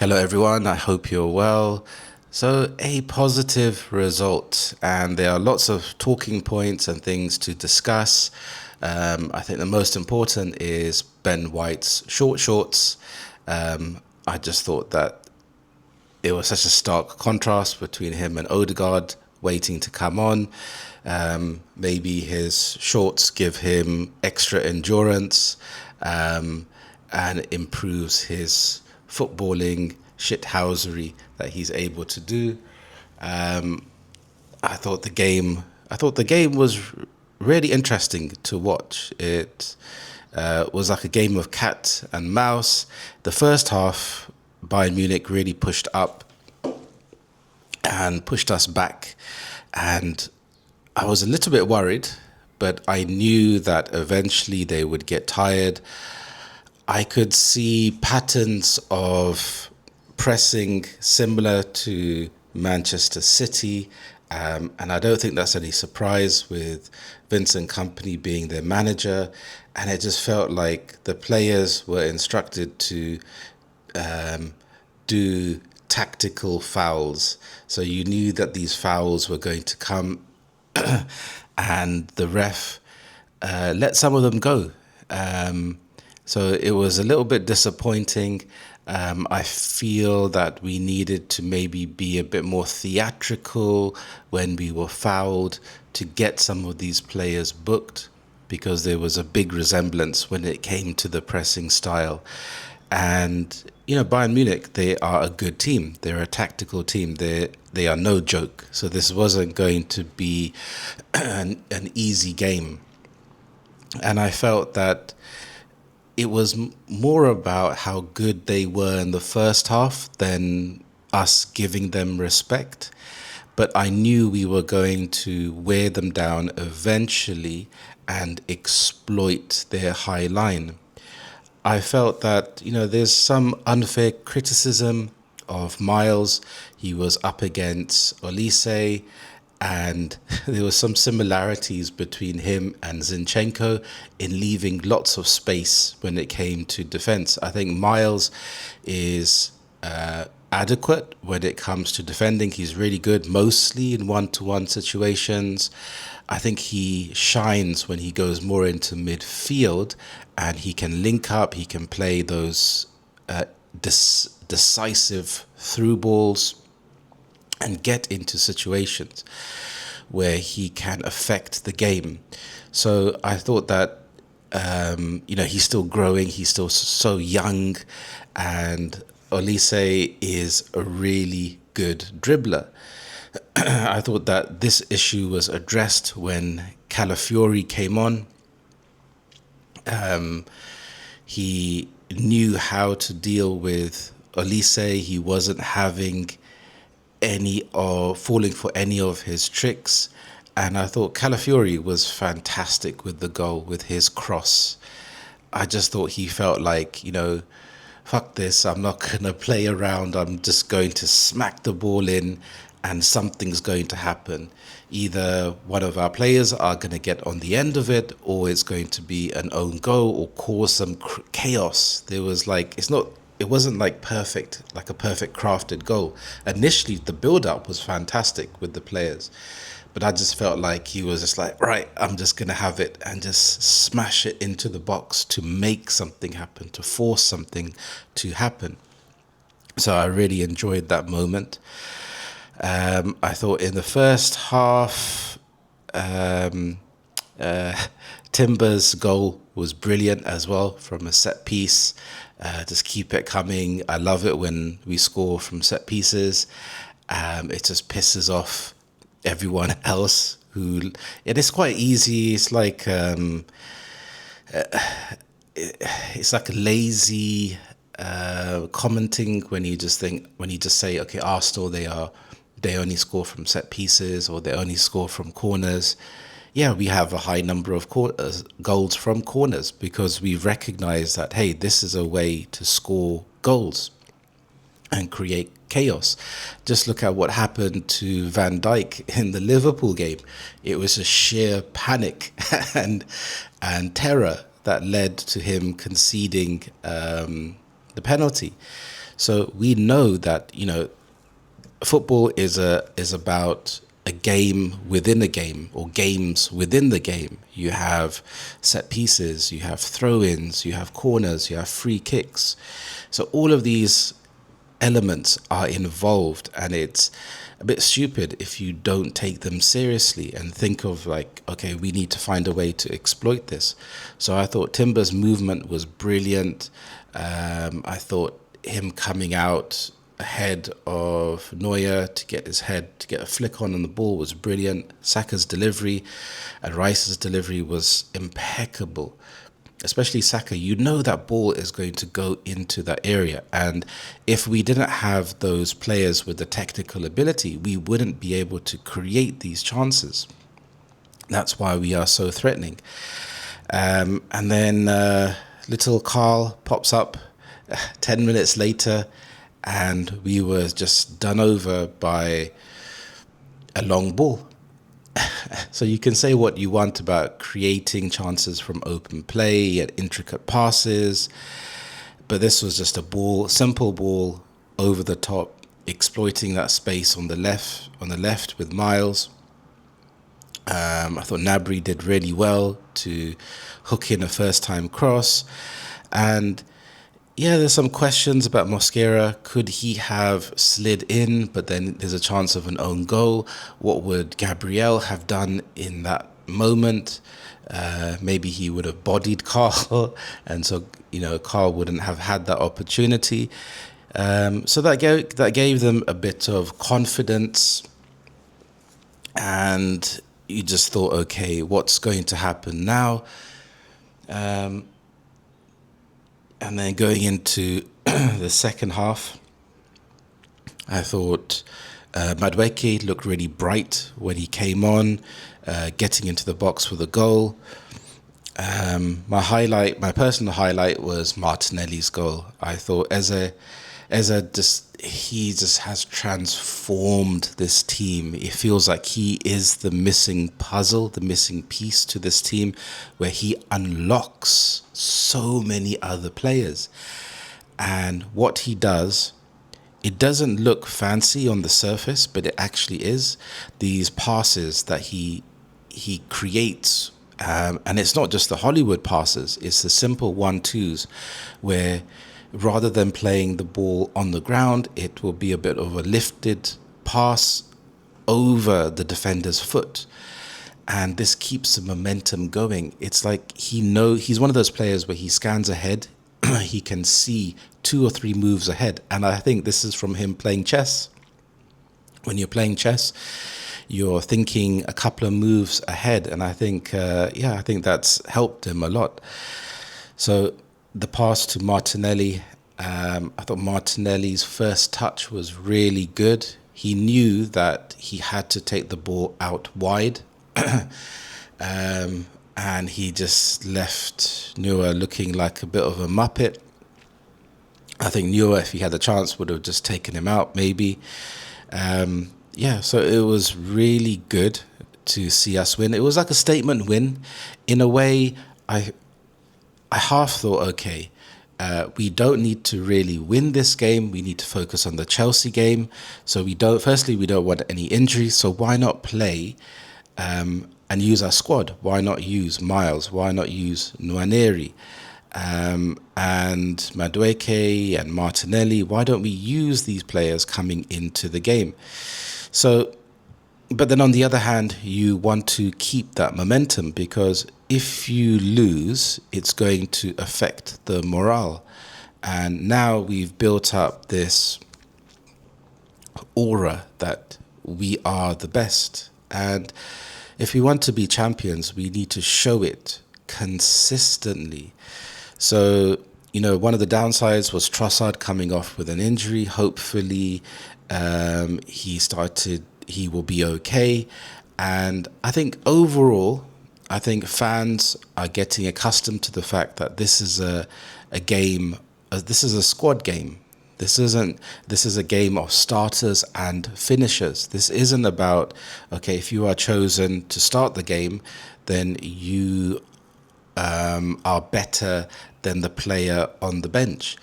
Hello, everyone. I hope you're well. So, a positive result, and there are lots of talking points and things to discuss. I think the most important is Ben White's short shorts. I just thought that it was such a stark contrast between him and Odegaard waiting to come on. Maybe his shorts give him extra endurance and improves his footballing shithousery that he's able to do. I thought the game. I thought the game was really interesting to watch. It was like a game of cat and mouse. The first half, Bayern Munich really pushed up and pushed us back, and I was a little bit worried, but I knew that eventually they would get tired. I could see patterns of pressing similar to Manchester City, and I don't think that's any surprise with Vincent Company being their manager. And it just felt like the players were instructed to do tactical fouls. So you knew that these fouls were going to come, and the ref let some of them go. So it was a little bit disappointing. I feel that we needed to maybe be a bit more theatrical when we were fouled to get some of these players booked, because there was a big resemblance when it came to the pressing style. And, Bayern Munich, they are a good team. They're a tactical team. They are no joke. So this wasn't going to be an easy game. And I felt that it was more about how good they were in the first half than us giving them respect. But I knew we were going to wear them down eventually and exploit their high line. I felt that, there's some unfair criticism of Miles. He was up against Olise, and there were some similarities between him and Zinchenko in leaving lots of space when it came to defense. I think Miles is adequate when it comes to defending. He's really good, mostly in one-to-one situations. I think he shines when he goes more into midfield, and he can link up. He can play those decisive through balls and get into situations where he can affect the game. So I thought that, he's still growing. He's still so young, and Olise is a really good dribbler. I thought that this issue was addressed when Calafiori came on. He knew how to deal with Olise. He wasn't having any or falling for any of his tricks. And I thought Calafiori was fantastic with the goal, with his cross. I just thought he felt like, fuck this, I'm not going to play around. I'm just going to smack the ball in, and something's going to happen. Either one of our players are going to get on the end of it, or it's going to be an own goal or cause some chaos. There was it wasn't like perfect, like a perfect crafted goal. Initially, the build-up was fantastic with the players, but I just felt like he was just like, right, I'm just going to have it and just smash it into the box to make something happen, to force something to happen. So I really enjoyed that moment. I thought in the first half, Timber's goal was brilliant as well from a set piece. Just keep it coming. I love it when we score from set pieces. It just pisses off everyone else it is quite easy. It's like it's like a lazy commenting when you just say, okay, Arsenal, they only score from set pieces, or they only score from corners. Yeah, we have a high number of goals from corners, because we recognize that, hey, this is a way to score goals and create chaos. Just look at what happened to Van Dijk in the Liverpool game. It was a sheer panic and terror that led to him conceding the penalty. So we know that, football is about a game within a game, or games within the game. You have set pieces, you have throw-ins, you have corners, you have free kicks. So all of these elements are involved, and it's a bit stupid if you don't take them seriously and think of like, okay, we need to find a way to exploit this. So I thought Timber's movement was brilliant. I thought him coming out ahead of Neuer to get a flick on the ball was brilliant. Saka's delivery and Rice's delivery was impeccable. Especially Saka, that ball is going to go into that area. And if we didn't have those players with the technical ability, we wouldn't be able to create these chances. That's why we are so threatening. And then little Carl pops up 10 minutes later, and we were just done over by a long ball. So you can say what you want about creating chances from open play and intricate passes, but this was just a simple ball over the top, exploiting that space on the left with Miles. I thought Gnabry did really well to hook in a first-time cross, and there's some questions about Mosquera. Could he have slid in, but then there's a chance of an own goal? What would Gabriel have done in that moment? Maybe he would have bodied Carl, and so Carl wouldn't have had that opportunity. So that gave them a bit of confidence, and you just thought, okay, what's going to happen now? And then going into the second half, I thought Madueke looked really bright when he came on, getting into the box with a goal. My personal highlight was Martinelli's goal. I thought Eze just has transformed this team. It feels like he is the missing puzzle, the missing piece to this team, where he unlocks so many other players. And what he does, it doesn't look fancy on the surface, but it actually is. These passes that he creates, and it's not just the Hollywood passes, it's the simple 1-2s where rather than playing the ball on the ground, it will be a bit of a lifted pass over the defender's foot. And this keeps the momentum going. It's like he's one of those players where he scans ahead, he can see 2 or 3 moves ahead. And I think this is from him playing chess. When you're playing chess, you're thinking a couple of moves ahead. And I think, I think that's helped him a lot. So the pass to Martinelli, I thought Martinelli's first touch was really good. He knew that he had to take the ball out wide, and he just left Neuer looking like a bit of a muppet. I think Neuer, if he had the chance, would have just taken him out, maybe. So it was really good to see us win. It was like a statement win. In a way, I half thought, okay, we don't need to really win this game. We need to focus on the Chelsea game. So we don't want any injuries. So why not play and use our squad? Why not use Miles? Why not use Nwaneri and Madueke and Martinelli? Why don't we use these players coming into the game? So, but then on the other hand, you want to keep that momentum, because if you lose, it's going to affect the morale. And now we've built up this aura that we are the best. And if we want to be champions, we need to show it consistently. So, one of the downsides was Trossard coming off with an injury. Hopefully, he will be okay. And I think overall, fans are getting accustomed to the fact that this is a game, this is a squad game. This is a game of starters and finishers. This isn't about, okay, if you are chosen to start the game, then you are better than the player on the bench.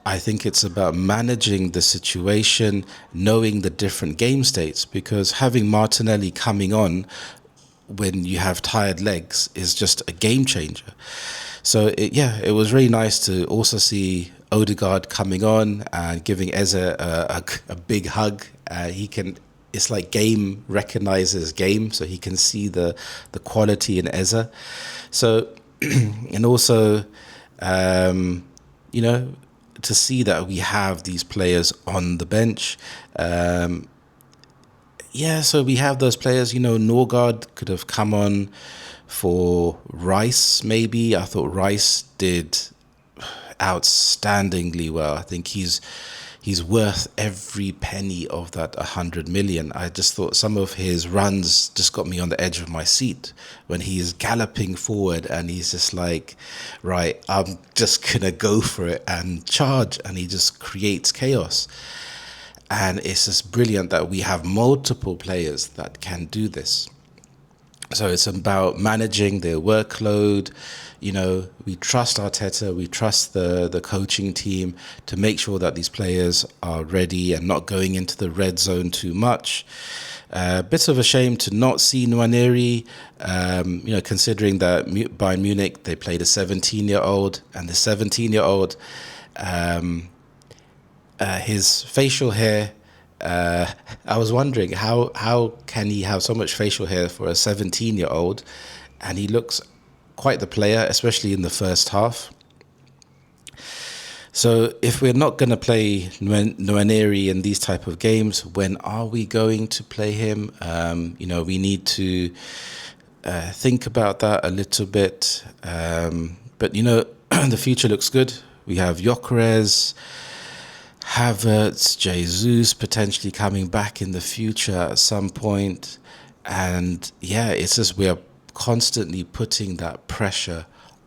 I think it's about managing the situation, knowing the different game states, because having Martinelli coming on when you have tired legs is just a game changer. So it was really nice to also see Odegaard coming on and giving Eze a big hug. He can. It's like game recognizes game, so he can see the quality in Eze. So, and also, you know, to see that we have these players on the bench. So we have those players. You know, Norgard could have come on for Rice, maybe. I thought Rice did outstandingly well. I think he's worth every penny of that 100 million. I just thought some of his runs just got me on the edge of my seat when he's galloping forward and he's just like, right, I'm just gonna go for it and charge, and he just creates chaos. And it's just brilliant that we have multiple players that can do this. So it's about managing their workload. You know, we trust Arteta, we trust the coaching team to make sure that these players are ready and not going into the red zone too much. Bit of a shame to not see Nwaneri, you know, considering that Bayern Munich, they played a 17-year-old, and the 17-year-old, his facial hair, I was wondering how can he have so much facial hair for a 17-year-old, and he looks quite the player, especially in the first half. So if we're not going to play Nwaneri in these type of games, when are we going to play him? You know, we need to think about that a little bit. But you know, the future looks good. We have Gyökeres, Havertz, Jesus potentially coming back in the future at some point. And yeah, it's just we're constantly putting that pressure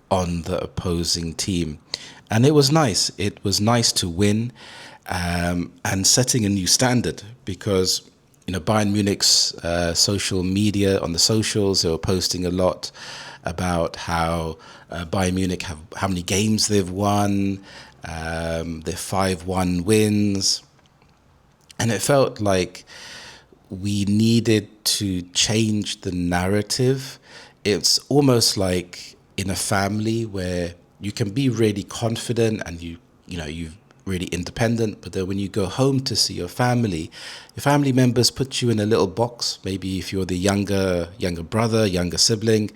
on the opposing team. And it was nice. It was nice to win, and setting a new standard, because, you know, Bayern Munich's social media, on the socials, they were posting a lot about how Bayern Munich how many games they've won, their 5-1 wins. And it felt like we needed to change the narrative. It's almost like in a family where you can be really confident and you're really independent, but then when you go home to see your family members put you in a little box. Maybe if you're the younger brother, younger sibling,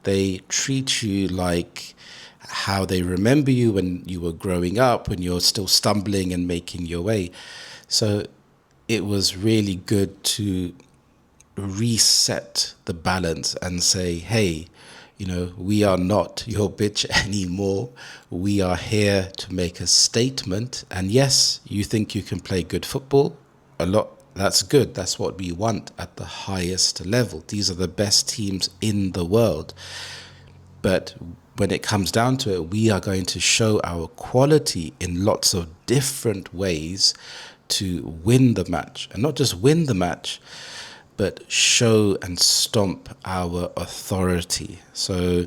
they treat you like how they remember you when you were growing up, when you're still stumbling and making your way. So it was really good to reset the balance and say, hey, you know, we are not your bitch anymore. We are here to make a statement. And yes, you think you can play good football a lot. That's good. That's what we want at the highest level. These are the best teams in the world. But when it comes down to it, we are going to show our quality in lots of different ways to win the match. And not just win the match, but show and stomp our authority. So,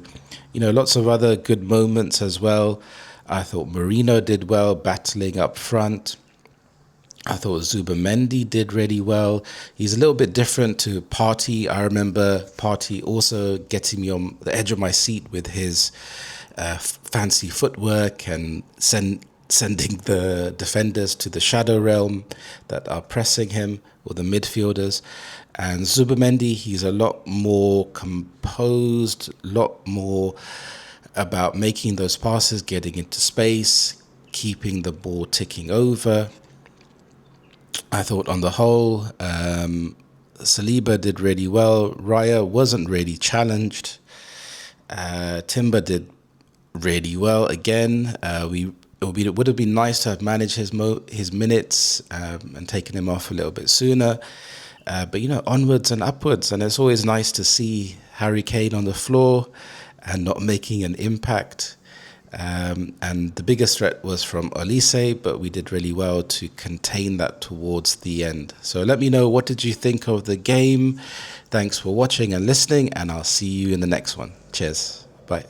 you know, lots of other good moments as well. I thought Marino did well, battling up front. I thought Zubamendi did really well. He's a little bit different to Partey. I remember Partey also getting me on the edge of my seat with his fancy footwork and sending the defenders to the shadow realm that are pressing him, or the midfielders. And Zubamendi, he's a lot more composed, a lot more about making those passes, getting into space, keeping the ball ticking over. I thought on the whole, Saliba did really well. Raya wasn't really challenged. Timber did really well again. It would have been nice to have managed his minutes and taken him off a little bit sooner. But, you know, onwards and upwards. And it's always nice to see Harry Kane on the floor and not making an impact. And the biggest threat was from Olise, but we did really well to contain that towards the end. So let me know, what did you think of the game? Thanks for watching and listening, and I'll see you in the next one. Cheers. Bye.